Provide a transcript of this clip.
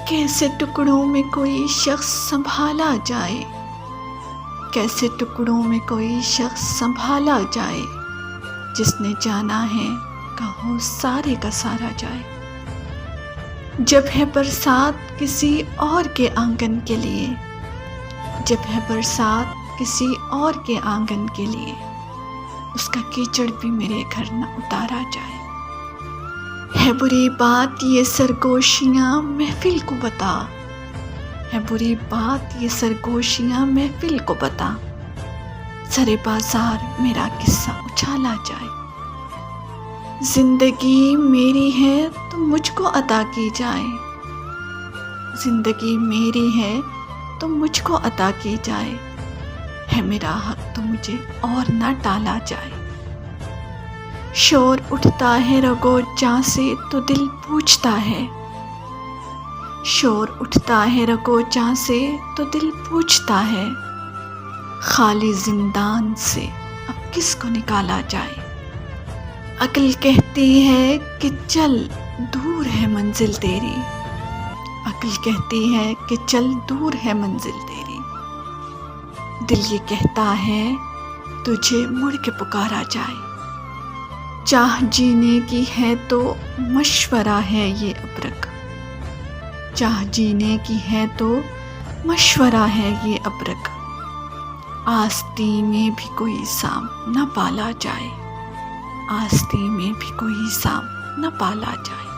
کیسے ٹکڑوں میں کوئی شخص سنبھالا جائے، کیسے ٹکڑوں میں کوئی شخص سنبھالا جائے، جس نے جانا ہے کہو سارے کا سارا جائے۔ جب ہے برسات کسی اور کے آنگن کے لیے، جب ہے برسات کسی اور کے آنگن کے لیے، اس کا کیچڑ بھی میرے گھر نہ اتارا جائے۔ ہے بری بات یہ سرگوشیاں محفل کو بتا، ہے بری بات یہ سرگوشیاں محفل کو بتا، سرے بازار میرا قصہ اچھالا جائے۔ زندگی میری ہے تو مجھ کو عطا کی جائے، زندگی میری ہے تو مجھ کو عطا کی جائے، ہے میرا حق تو مجھے اور نہ ٹالا جائے۔ شور اٹھتا ہے رگو جاں سے تو دل پوچھتا ہے، شور اٹھتا ہے رگو جاں سے تو دل پوچھتا ہے، خالی زندان سے اب کس کو نکالا جائے۔ عقل کہتی ہے کہ چل دور ہے منزل تیری، عقل کہتی ہے کہ چل دور ہے منزل تیری، دل یہ کہتا ہے تجھے مڑ کے پکارا جائے۔ چاہ جینے کی ہے تو مشورہ ہے یہ ابرک، چاہ جینے کی ہے تو مشورہ ہے یہ ابرک، آستی میں بھی کوئی سام نہ پالا جائے، آستی میں بھی کوئی سام نہ پالا جائے۔